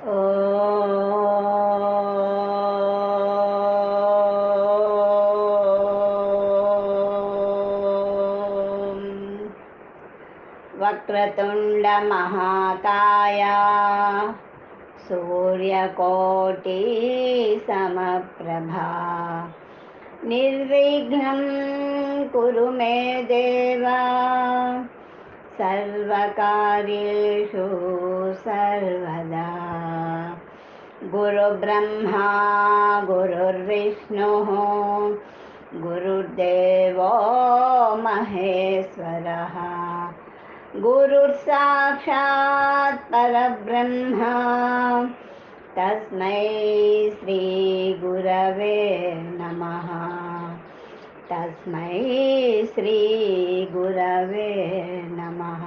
ఓం వక్రతుండ మహాకాయ సూర్యకోటి సమప్రభా నిర్విఘ్నం కురు మే దేవా సర్వకార్యేషు సర్వదా. గురుబ్రహ్మా గురుర్విష్ణుః గురుర్దేవో మహేశ్వరః గురుర్సాక్షాత్ పరబ్రహ్మ తస్మై శ్రీ గురవే నమః. తస్మై శ్రీ గురవే నమః.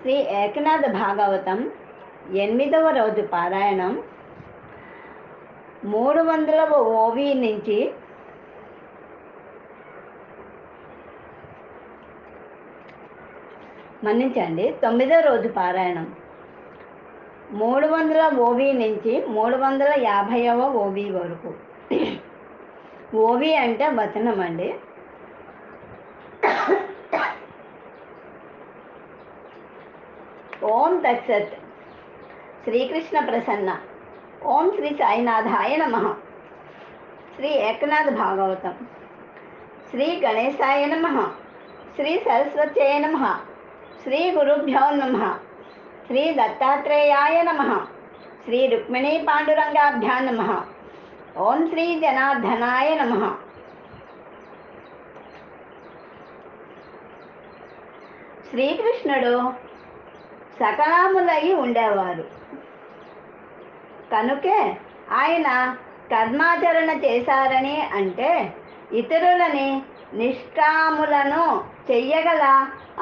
శ్రీ ఏకనాథ భాగవతం 8వ రోజు పారాయణం 300వ ఓవి నుంచి మన్నించండి 9వ రోజు పారాయణం 300 ఓవి నుంచి 350వ ఓవి వరకు. ఓవి అంటే వచనం అండి. ఓం తత్సత్. శ్రీకృష్ణ ప్రసన్న. ఓం శ్రీ సాయినాథాయ నమః. శ్రీ ఏకనాథ భాగవతం. శ్రీ గణేశాయ నమః. శ్రీ సరస్వత్యై నమః. శ్రీ గురుభ్యో నమః. శ్రీ దత్తాత్రేయాయ నమః. శ్రీ రుక్మిణీ పాండురంగాభ్యాం నమః. ఓం శ్రీ జనార్దనాయ నమః. శ్రీకృష్ణుడు సకలాములై ఉండేవారు కనుకే ఆయన కర్మాచరణ చేశారని అంటే ఇతరులని నిష్కాములను చెయ్యగల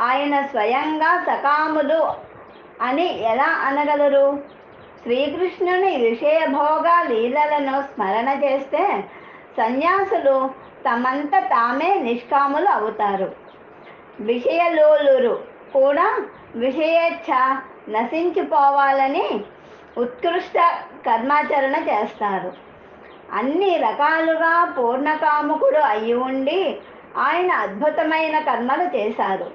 ఆయన స్వయంగా సకాములు అని ఎలా అనగలరు? శ్రీకృష్ణుని విషయభోగ లీలలను స్మరణ చేస్తే సన్యాసులు తమంత తామే నిష్కాములు అవుతారు. విషయలోలురు కూడా విషయేచ్ఛ నశించిపోవాలని ఉత్కృష్ట కర్మాచరణ చేస్తారు. అన్ని రకాలుగా పూర్ణకాముకుడు అయి ఉండి ఆయన అద్భుతమైన కర్మలు చేశారు.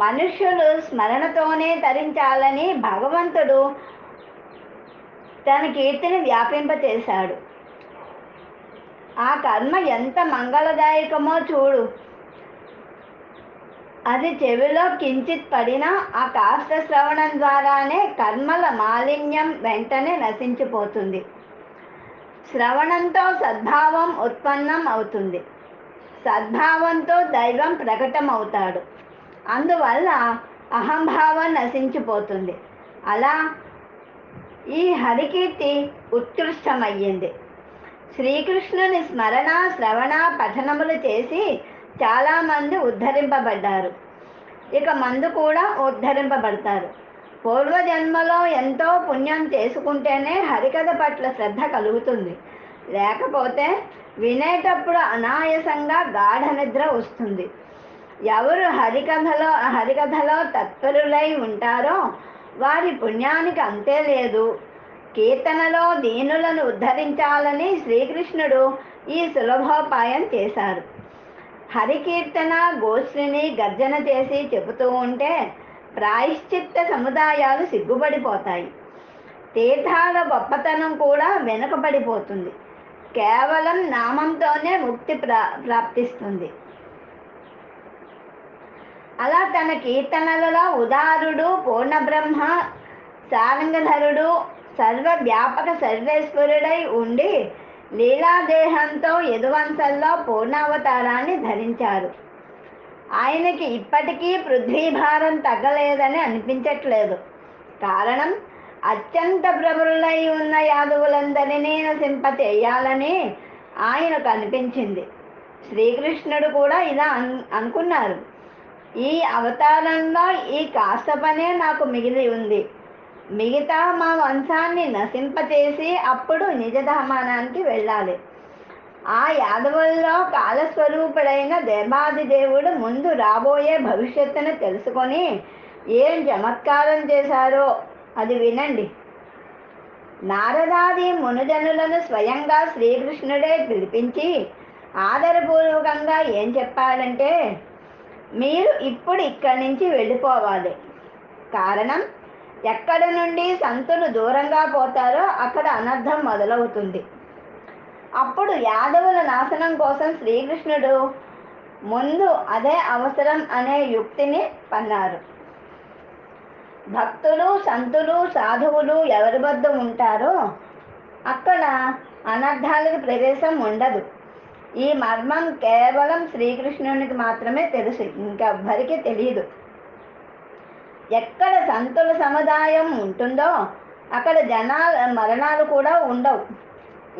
మనుష్యులు స్మరణతోనే తరించాలని భగవంతుడు తన కీర్తిని వ్యాపింపచేశాడు. ఆ కర్మ ఎంత మంగళదాయకమో చూడు. అది చెవిలో కించిత్ పడినా ఆ కాష్ట శ్రవణం ద్వారానే కర్మల మాలిన్యం వెంటనే నశించిపోతుంది. శ్రవణంతో సద్భావం ఉత్పన్నం అవుతుంది. సద్భావంతో దైవం ప్రకటమవుతాడు. అందువల్ల అహంభావం నశించిపోతుంది. అలా ఈ హరికీర్తి ఉత్కృష్టమయ్యింది. శ్రీకృష్ణుని స్మరణ శ్రవణ పఠనములు చేసి చాలామంది ఉద్ధరింపబడ్డారు. ఇక మందు కూడా ఉద్ధరింపబడతారు. పూర్వజన్మలో ఎంతో పుణ్యం చేసుకుంటేనే హరికథ పట్ల శ్రద్ధ కలుగుతుంది. లేకపోతే వినేటప్పుడు అనాయాసంగా గాఢ నిద్ర వస్తుంది. ఎవరు హరికథలో తత్పరులై ఉంటారో వారి పుణ్యానికి అంతే లేదు. కీర్తనలో దీనులను ఉద్ధరించాలని శ్రీకృష్ణుడు ఈ సులభోపాయం చేశారు. హరికీర్తన గోష్ఠిని గర్జన చేసి చెబుతూ ఉంటే ప్రాయశ్చిత్త సముదాయాలు సిగ్గుపడిపోతాయి. తీర్థాల గొప్పతనం కూడా వెనుకబడిపోతుంది. కేవలం నామంతోనే ముక్తి ప్రాప్తిస్తుంది. అలా తన కీర్తనలలో ఉదారుడు, పూర్ణబ్రహ్మ, సారంగధరుడు, సర్వవ్యాపక సర్వేశ్వరుడై ఉండి లీలాదేహంతో యదువంశంలో పూర్ణావతారాన్ని ధరించారు. ఆయనకి ఇప్పటికీ పృథ్వీభారం తగ్గలేదని అనిపించట్లేదు. కారణం అత్యంత ప్రబలులై ఉన్న యాదవులందరినీ నశింపచేయాలని ఆయనకు అనిపించింది. శ్రీకృష్ణుడు కూడా ఇలా అనుకున్నారు. ఈ అవతారంలో ఈ కాస్త పనే నాకు మిగిలి ఉంది. మిగతా మా వంశాన్ని నశింపచేసి అప్పుడు నిజధామానానికి వెళ్ళాలి. ఆ యాదవుల్లో కాలస్వరూపుడైన దేవాదిదేవుడు ముందు రాబోయే భవిష్యత్తును తెలుసుకొని ఏం చమత్కారం చేశారో అది వినండి. నారదాది మునుజనులను స్వయంగా శ్రీకృష్ణుడే పిలిపించి ఆదరపూర్వకంగా ఏం చెప్పాడంటే, మీరు ఇప్పుడు ఇక్కడి నుంచి వెళ్ళిపోవాలి. కారణం, ఎక్కడ నుండి సంతులు దూరంగా పోతారో అక్కడ అనర్థం మొదలవుతుంది. అప్పుడు యాదవుల నాశనం కోసం శ్రీకృష్ణుడు ముందు అదే అవసరం అనే యుక్తిని పన్నారు. భక్తులు, సంతులు, సాధువులు ఎవరి వద్ద ఉంటారో అక్కడ అనర్థాలకు ప్రవేశం ఉండదు. ఈ మర్మం కేవలం శ్రీకృష్ణునికి మాత్రమే తెలుసు, ఇంకెవ్వరికీ తెలియదు. ఎక్కడ సంతుల సముదాయం ఉంటుందో అక్కడ మరణాలు కూడా ఉండవు.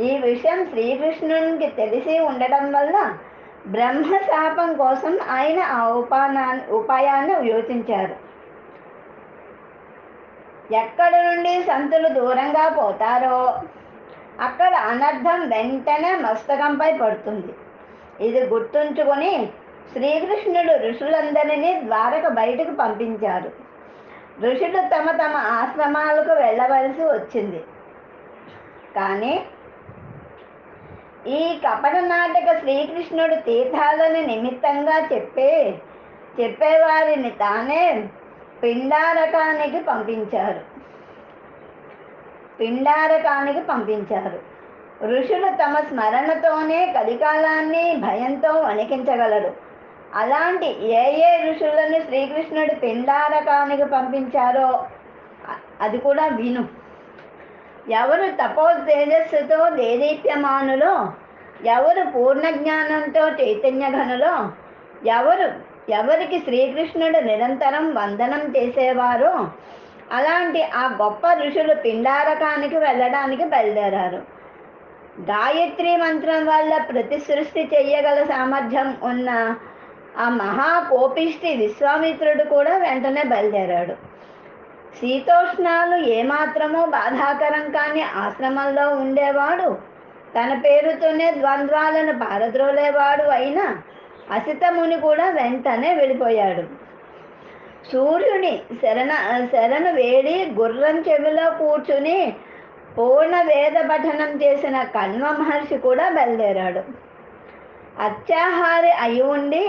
ఈ విషయం శ్రీకృష్ణునికి తెలిసి ఉండటం వల్ల బ్రహ్మశాపం కోసం ఆయన ఆ ఉపాయాన్ని యోచించారు. ఎక్కడ నుండి సంతులు దూరంగా పోతారో అక్కడ అనర్థం వెంటనే మస్తకంపై పడుతుంది. ఇది గుర్తుంచుకొని శ్రీకృష్ణుడు ఋషులందరినీ ద్వారక బయటకు పంపించారు. ఋషులు తమ తమ ఆశ్రమాలకు వెళ్ళవలసి వచ్చింది. కానీ ఈ కపట నాటక శ్రీకృష్ణుడు తీర్థాలను నిమిత్తంగా చెప్పేవారిని తానే పిండారకానికి పంపించారు. ఋషులు తమ స్మరణతోనే కలికాలాన్ని భయంతో వణికించగలరు. అలాంటి ఏ ఋషులను శ్రీకృష్ణుడు పిండారకానికి పంపించారో అది కూడా విను. ఎవరు తపో తేజస్సుతో దేదీప్యమానులో, ఎవరు పూర్ణ జ్ఞానంతో చైతన్య ఘనులో, ఎవరికి శ్రీకృష్ణుడు నిరంతరం వందనం చేసేవారో అలాంటి ఆ గొప్ప ఋషులు పిండారకానికి వెళ్ళడానికి బయలుదేరారు. గాయత్రి మంత్రం వల్ల ప్రతి సృష్టి చెయ్యగల సామర్థ్యం ఉన్న ఆ మహాకోపిష్టి విశ్వామిత్రుడు కూడా వెంటనే బయలుదేరాడు. శీతోష్ణాలు ఏమాత్రమో బాధాకరం కాని ఆశ్రమంలో ఉండేవాడు, తన పేరుతోనే ద్వంద్వాలను పారద్రోలేవాడు అయిన అసితముని కూడా వెంటనే వెళ్ళిపోయాడు. సూర్యుని శరణు వేడి గుర్రం చెవిలో కూర్చుని పూర్ణ వేద పఠనం చేసిన కణ్వ మహర్షి కూడా బయలుదేరాడు. అత్యాహారి అయి ఉండి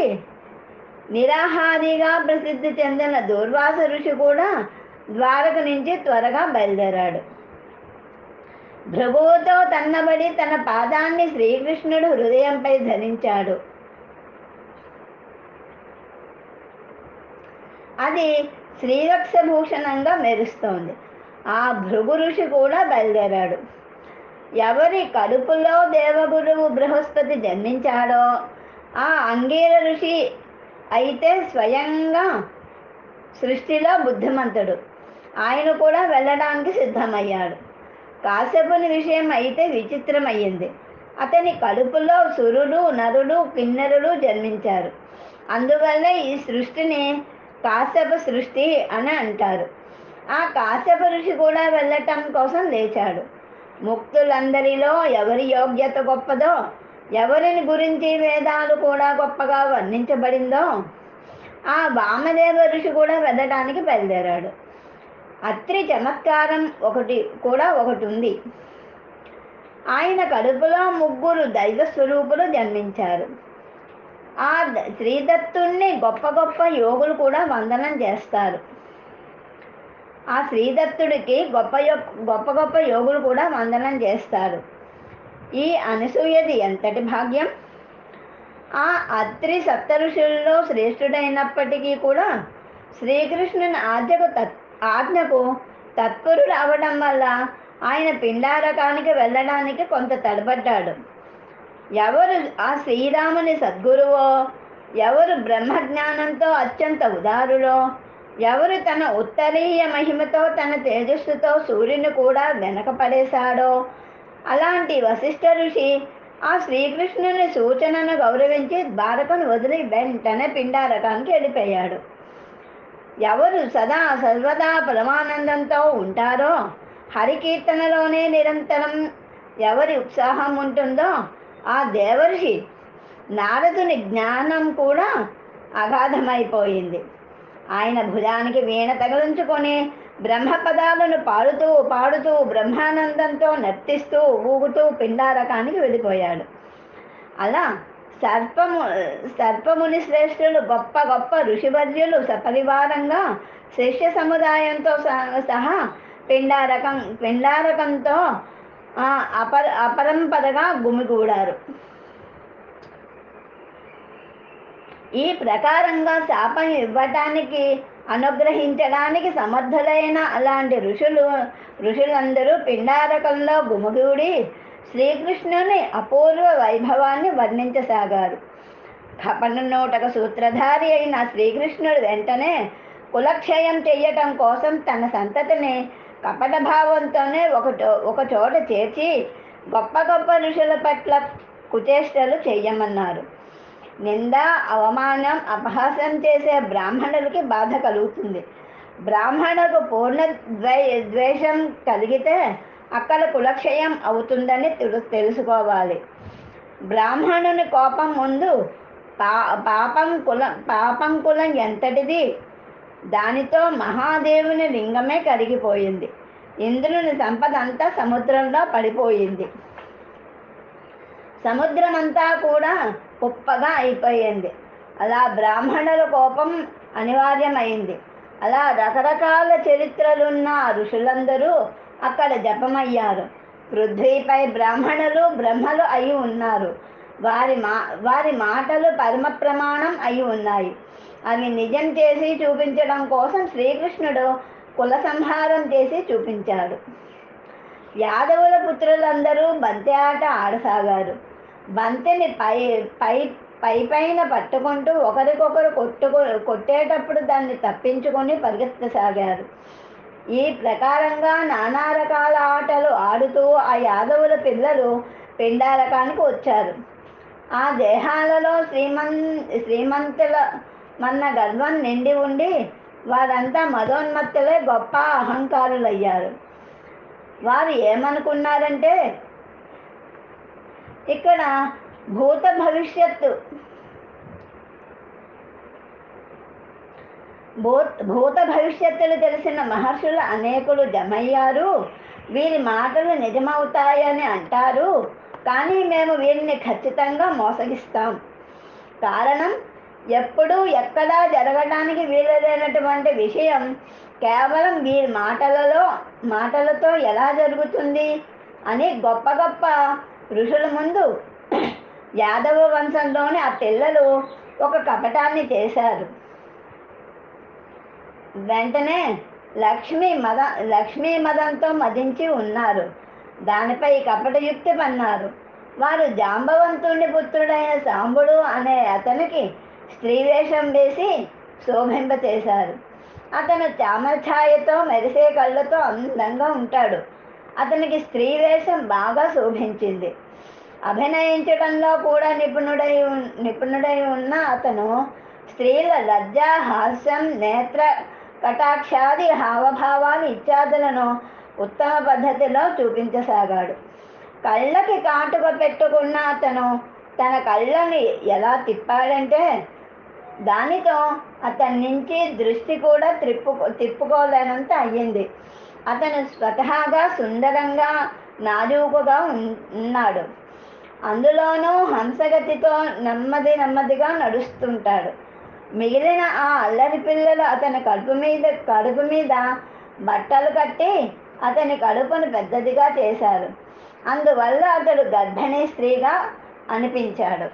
నిరాహారిగా ప్రసిద్ధి చెందిన దూర్వాస ఋషి కూడా ద్వారక నుంచి త్వరగా బయలుదేరాడు. భృగువుతో తన్నబడి తన పాదాన్ని శ్రీకృష్ణుడు హృదయంపై ధరించాడు. అది శ్రీవత్సభూషణంగా మెరుస్తోంది. ఆ భృగు ఋషి కూడా బయలుదేరాడు. ఎవరి కడుపులో దేవగురువు బృహస్పతి జన్మించాడో ఆ అంగీర ఋషి అయితే స్వయంగా సృష్టిలో బుద్ధిమంతుడు. ఆయన కూడా వెళ్ళడానికి సిద్ధమయ్యాడు. కాశ్యపుని విషయం అయితే విచిత్రమయ్యింది. అతని కడుపులో సురుడు, నరుడు, కిన్నెరుడు జన్మించారు. అందువల్ల ఈ సృష్టిని కాశ్యప సృష్టి అని అంటారు. ఆ కాశ్యప ఋషి కూడా వెళ్ళటం కోసం లేచాడు. ముక్తులందరిలో ఎవరి యోగ్యత గొప్పదో, ఎవరిని గురించి వేదాలు కూడా గొప్పగా వర్ణించబడిందో ఆ వామదేవ ఋషి కూడా వెళ్ళడానికి బయలుదేరాడు. అత్రి చమత్కారం ఒకటి ఉంది. ఆయన కడుపులో 3 దైవ స్వరూపులు జన్మించారు. ఆ శ్రీదత్తుణ్ణి గొప్ప గొప్ప యోగులు కూడా వందనం చేస్తారు. ఆ శ్రీదత్తుడికి గొప్ప గొప్ప యోగులు కూడా వందనం చేస్తారు. ఈ అనసూయది ఎంతటి భాగ్యం! ఆ అత్రి సప్త ఋషుల్లో శ్రేష్ఠుడైనప్పటికీ కూడా శ్రీకృష్ణుని ఆజ్ఞకు తత్పరుడు అవడం వల్ల ఆయన పిండారకానికి వెళ్ళడానికి కొంత తడబడ్డాడు. ఎవరు ఆ శ్రీరాముని సద్గురువో, ఎవరు బ్రహ్మజ్ఞానంతో అత్యంత ఉదారులో, ఎవరు తన ఉత్తరీయ మహిమతో తన తేజస్సుతో సూర్యుని కూడా వెనకపడేశాడో అలాంటి వశిష్ఠ ఋషి ఆ శ్రీకృష్ణుని సూచనను గౌరవించి ద్వారకను వదిలి వెంటనే పిండారకానికి వెళ్ళిపోయాడు. ఎవరు సర్వదా పరమానందంతో ఉంటారో, హరికీర్తనలోనే నిరంతరం ఎవరి ఉత్సాహం ఉంటుందో ఆ దేవర్షి నారదుని జ్ఞానం కూడా అగాధమైపోయింది. ఆయన భుజానికి వీణ తగిలించుకొని బ్రహ్మపదాలను పాడుతూ పాడుతూ బ్రహ్మానందంతో నర్తిస్తూ ఊగుతూ పిండారకానికి వెళ్ళిపోయాడు. అలా సర్పముని శ్రేష్ఠులు గొప్ప గొప్ప ఋషివర్యులు సపరివారంగా శిష్య సముదాయంతో సహా పిండారకంతో అపరంపరగా గుమిగూడారు. ఈ ప్రకారంగా శాపం ఇవ్వటానికి అనుగ్రహించడానికి సమర్థులైన అలాంటి ఋషులందరూ పిండారకంలో గుమిగూడి శ్రీకృష్ణుని అపూర్వ వైభవాన్ని వర్ణించసాగారు. కపట సూత్రధారి అయిన శ్రీకృష్ణుడు వెంటనే కులక్షయం చెయ్యటం కోసం తన సంతతిని కపట భావంతోనే ఒక చోట చేర్చి గొప్ప గొప్ప ఋషుల పట్ల కుచేష్టలు చెయ్యమన్నారు. నింద, అవమానం, అపహాసం చేసే బ్రాహ్మణులకి బాధ కలుగుతుంది. బ్రాహ్మణులకు పూర్ణ ద్వేషం కలిగితే అక్కడ కులక్షయం అవుతుందని తెలుసుకోవాలి. బ్రాహ్మణుని కోపం ముందు పాపం కులం ఎంతటిది, దానితో మహాదేవుని లింగమే కరిగిపోయింది. ఇంద్రుని సంపద అంతా సముద్రంలో పడిపోయింది. సముద్రమంతా కూడా కుప్పగా అయిపోయింది. అలా బ్రాహ్మణుల కోపం అనివార్యమైంది. అలా రకరకాల చరిత్రలున్న ఋషులందరూ అక్కడ జపమయ్యారు. పృథ్వీపై బ్రాహ్మణులు బ్రహ్మలు అయి ఉన్నారు. వారి మాటలు పరమ ప్రమాణం అయి ఉన్నాయి. అవి నిజం చేసి చూపించడం కోసం శ్రీకృష్ణుడు కుల సంహారం చేసి చూపించాడు. యాదవుల పుత్రులందరూ బంతి ఆట ఆడసాగారు. బంతిని పైన పట్టుకుంటూ ఒకరికొకరు కొట్టేటప్పుడు దాన్ని తప్పించుకొని పరిగెత్తసాగారు. ఈ ప్రకారంగా నానా రకాల ఆటలు ఆడుతూ ఆ యాదవుల పిల్లలు పిండారకానికి వచ్చారు. ఆ దేహాలలో శ్రీమంతుల గర్వం నిండి ఉండి వారంతా మదోన్మత్తులే గొప్ప అహంకారులయ్యారు. వారు ఏమనుకున్నారంటే, ఇక్కడ భూత భవిష్యత్తులు తెలిసిన మహర్షులు అనేకులు జమయ్యారు. వీరి మాటలు నిజమవుతాయని అంటారు, కానీ మేము వీరిని ఖచ్చితంగా మోసగిస్తాం. కారణం, ఎప్పుడూ ఎక్కడా జరగడానికి వీలైనటువంటి విషయం కేవలం వీరి మాటలతో ఎలా జరుగుతుంది అని గొప్ప గొప్ప ఋషుల ముందు యాదవ వంశంలోని ఆ పిల్లలు ఒక కపటాన్ని చేశారు. వెంటనే లక్ష్మీ మదంతో మదించి ఉన్నారు. దానిపై కపటయుక్తి పన్నారు. వారు జాంబవంతుని పుత్రుడైన సాంబుడు అనే అతనికి స్త్రీ వేషం వేసి శోభింపచేశారు. అతను చామఛాయతో మెరిసే కళ్ళతో అందంగా ఉంటాడు. అతనికి స్త్రీ వేషం బాగా శోభించింది. అభినయించడంలో కూడా నిపుణుడై ఉన్న అతను స్త్రీల లజ్జ, హాస్యం, నేత్ర కటాక్షాది హావభావాలు ఇత్యాదులను ఉత్తమ పద్ధతిలో చూపించసాగాడు. కళ్ళకి కాటుక పెట్టుకున్న అతను తన కళ్ళని ఎలా తిప్పాడంటే దానితో అతని నుంచి దృష్టి కూడా తిప్పుకోలేనంత అయ్యింది. అతను స్వతహాగా సుందరంగా నాజూకుగా ఉన్నాడు. అందులోనూ హంసగతితో నెమ్మదిగా నడుస్తుంటాడు. మిగిలిన ఆ అల్లరి పిల్లలు అతని కడుపు మీద బట్టలు కట్టి అతని కడుపును పెద్దదిగా చేశారు. అందువల్ల అతడు గర్భిణీ స్త్రీగా అనిపించాడు.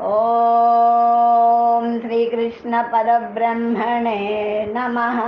ఓం శ్రీకృష్ణ పరబ్రహ్మణే నమః.